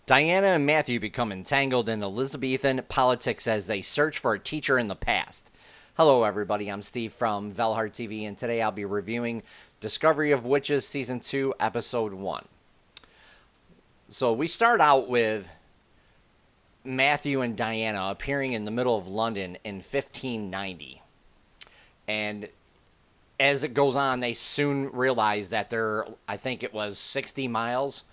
Diana and Matthew become entangled in Elizabethan politics as they search for a teacher in the past. Hello, everybody. I'm Steve from VALHARTV, and today I'll be reviewing Discovery of Witches Season 2, Episode 1. So we start out with Matthew and Diana appearing in the middle of London in 1590. And as it goes on, they soon realize that they're, I think it was 60 miles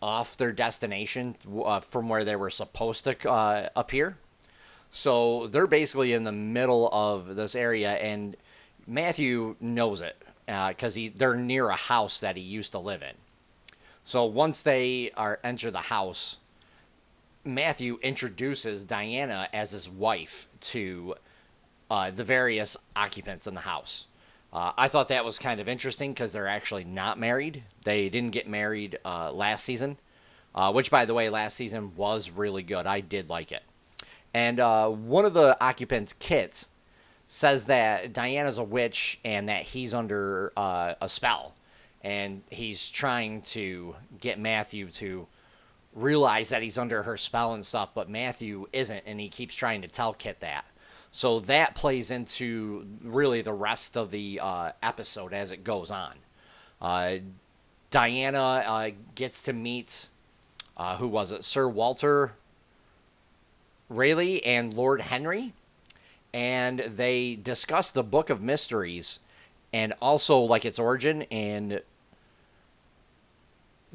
off their destination from where they were supposed to appear. So they're basically in the middle of this area, and Matthew knows it because they're near a house that he used to live in. So once they enter the house, Matthew introduces Diana as his wife to the various occupants in the house. I thought that was kind of interesting because they're actually not married. They didn't get married last season, which, by the way, last season was really good. I did like it. And one of the occupants, Kit, says that Diana's a witch and that he's under a spell. And he's trying to get Matthew to realize that he's under her spell and stuff, but Matthew isn't, and he keeps trying to tell Kit that. So that plays into really the rest of the episode as it goes on. Diana gets to meet, who was it? Sir Walter Raleigh and Lord Henry. And they discuss the Book of Mysteries and also like its origin. And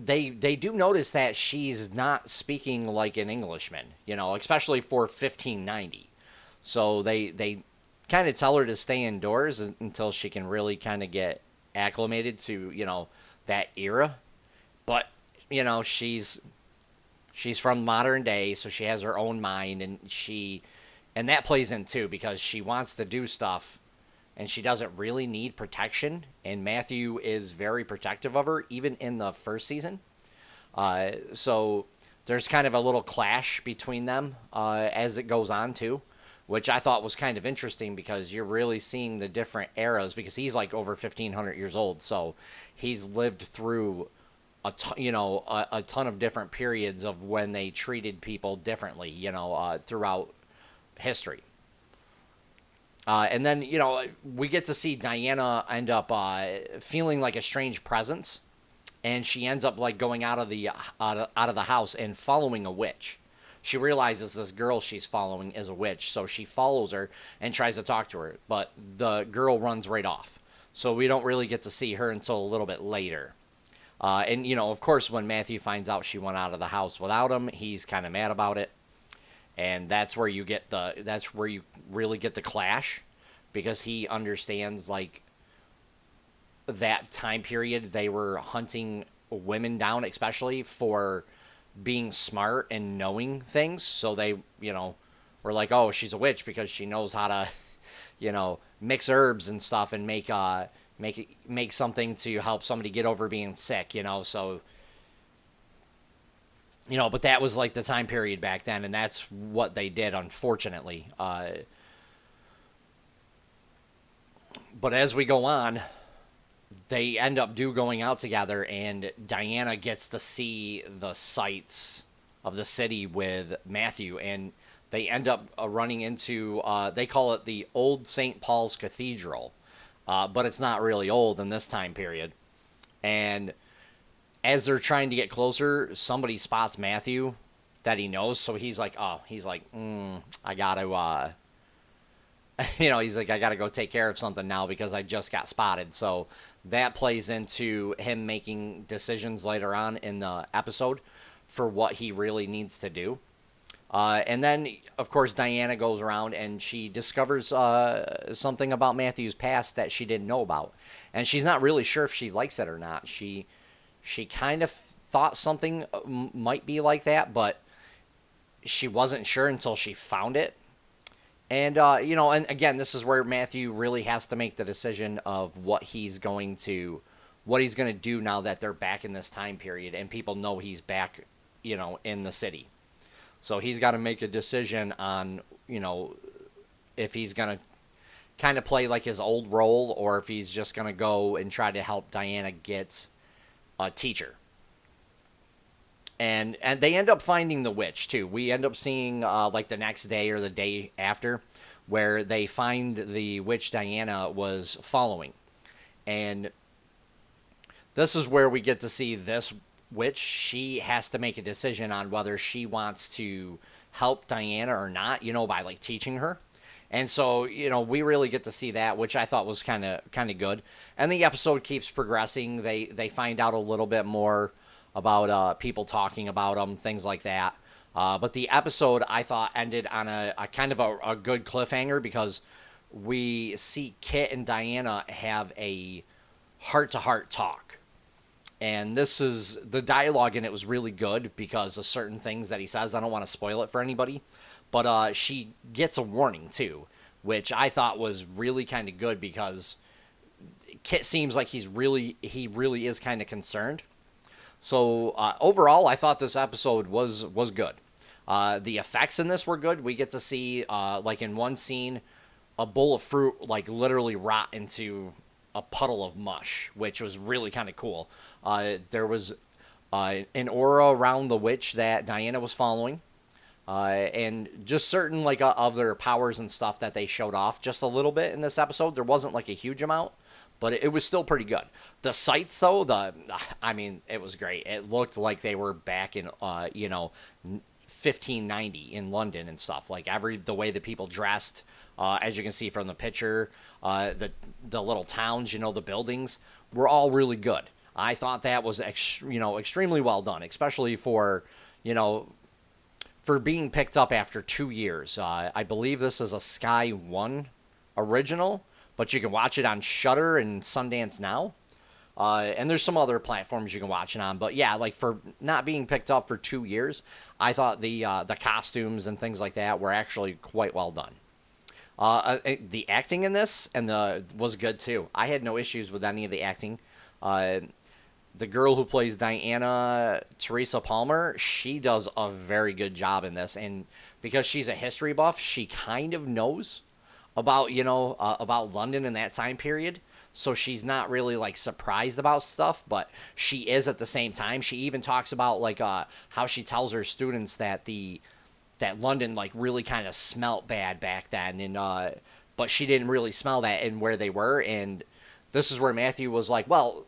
they do notice that she's not speaking like an Englishman, especially for 1590. So they kind of tell her to stay indoors until she can really kind of get acclimated to, that era. But, she's from modern day, so she has her own mind, and that plays in too because she wants to do stuff and she doesn't really need protection, and Matthew is very protective of her even in the first season. So there's kind of a little clash between them as it goes on too, which I thought was kind of interesting because you're really seeing the different eras because he's like over 1,500 years old. So he's lived through a ton of different periods of when they treated people differently, throughout history. And then, we get to see Diana end up feeling like a strange presence, and she ends up like going out of the house and following a witch. She realizes this girl she's following is a witch, so she follows her and tries to talk to her, but the girl runs right off. So we don't really get to see her until a little bit later. And, of course, when Matthew finds out she went out of the house without him, he's kind of mad about it. And that's where you really get the clash, because he understands, like, that time period they were hunting women down, especially for being smart and knowing things. So they, were like, oh, she's a witch because she knows how to, mix herbs and stuff and make something to help somebody get over being sick, so, but that was like the time period back then, and that's what they did, unfortunately. But as we go on, they end up going out together, and Diana gets to see the sights of the city with Matthew, and they end up running into, they call it the Old St. Paul's Cathedral, but it's not really old in this time period. And as they're trying to get closer, somebody spots Matthew that he knows, so he's like, I gotta, he's like, I gotta go take care of something now because I just got spotted. So that plays into him making decisions later on in the episode for what he really needs to do. And then, of course, Diana goes around and she discovers something about Matthew's past that she didn't know about. And she's not really sure if she likes it or not. She kind of thought something might be like that, but she wasn't sure until she found it. And, and again, this is where Matthew really has to make the decision of what he's going to do now that they're back in this time period and people know he's back, in the city. So he's got to make a decision on, if he's going to kind of play like his old role or if he's just going to go and try to help Diana get a teacher. And they end up finding the witch too. We end up seeing like the next day or the day after, where they find the witch Diana was following, and this is where we get to see this witch. She has to make a decision on whether she wants to help Diana or not, by like teaching her. And so, we really get to see that, which I thought was kind of good. And the episode keeps progressing. They find out a little bit more about people talking about them, things like that. But the episode, I thought, ended on a kind of a good cliffhanger, because we see Kit and Diana have a heart-to-heart talk. And the dialogue in it was really good because of certain things that he says. I don't want to spoil it for anybody. But she gets a warning, too, which I thought was really kind of good, because Kit seems like he really is kind of concerned. So overall, I thought this episode was good. The effects in this were good. We get to see, like in one scene, a bowl of fruit like literally rot into a puddle of mush, which was really kind of cool. There was an aura around the witch that Diana was following. And just certain like of their powers and stuff that they showed off just a little bit in this episode. There wasn't like a huge amount, but it was still pretty good. The sights, though, it was great. It looked like they were back in, 1590 in London and stuff. Like the way the people dressed, as you can see from the picture, the little towns, the buildings were all really good. I thought that was extremely well done, especially for being picked up after 2 years. I believe this is a Sky One original, but you can watch it on Shudder and Sundance now. And there's some other platforms you can watch it on. But yeah, like for not being picked up for 2 years, I thought the costumes and things like that were actually quite well done. The acting in this was good too. I had no issues with any of the acting. The girl who plays Diana, Teresa Palmer, she does a very good job in this. And because she's a history buff, she kind of knows about, about London in that time period. So she's not really, like, surprised about stuff, but she is at the same time. She even talks about, like, how she tells her students that that London, like, really kind of smelt bad back then. And but she didn't really smell that in where they were. And this is where Matthew was like, well,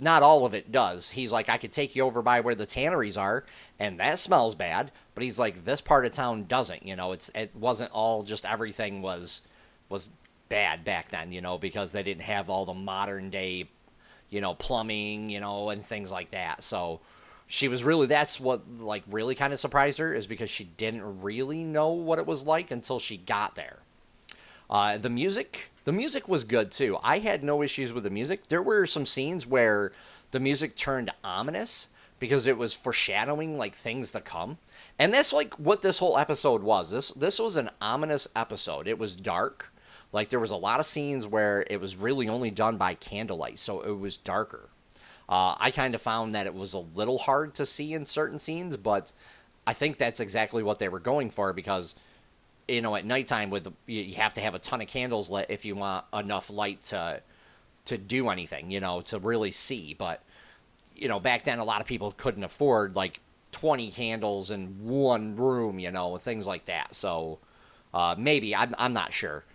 not all of it does. He's like, I could take you over by where the tanneries are, and that smells bad. But he's like, this part of town doesn't. It wasn't all just everything was bad back then. Because they didn't have all the modern day, plumbing, and things like that. So she was that's what like really kind of surprised her, is because she didn't really know what it was like until she got there. The music was good too. I had no issues with the music. There were some scenes where the music turned ominous because it was foreshadowing like things to come. And that's like what this whole episode was. This was an ominous episode. It was dark. Like there was a lot of scenes where it was really only done by candlelight, so it was darker. I kind of found that it was a little hard to see in certain scenes, but I think that's exactly what they were going for, because at nighttime you have to have a ton of candles lit if you want enough light to do anything, to really see. But back then a lot of people couldn't afford like 20 candles in one room, things like that. So maybe I'm not sure.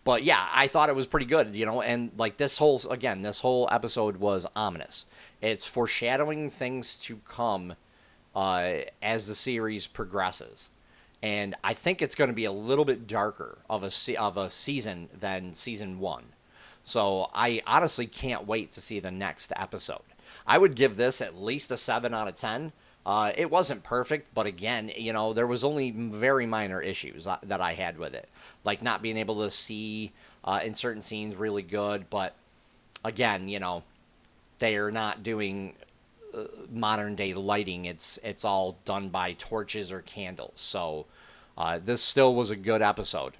But yeah, I thought it was pretty good, and like this whole episode was ominous. It's foreshadowing things to come as the series progresses. And I think it's going to be a little bit darker of a season than season 1. So I honestly can't wait to see the next episode. I would give this at least a 7 out of 10. It wasn't perfect, but again, there was only very minor issues that I had with it. Like not being able to see in certain scenes really good. But again, they are not doing modern day lighting. It's all done by torches or candles. So this still was a good episode.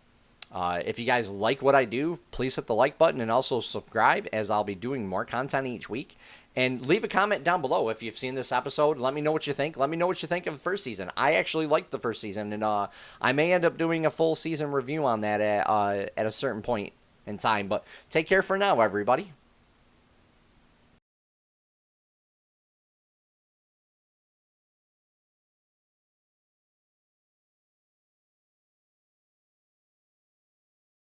If you guys like what I do, please hit the like button and also subscribe, as I'll be doing more content each week. And leave a comment down below if you've seen this episode. Let me know what you think. Let me know what you think of the first season. I actually liked the first season, and I may end up doing a full season review on that at a certain point in time. But take care for now, everybody.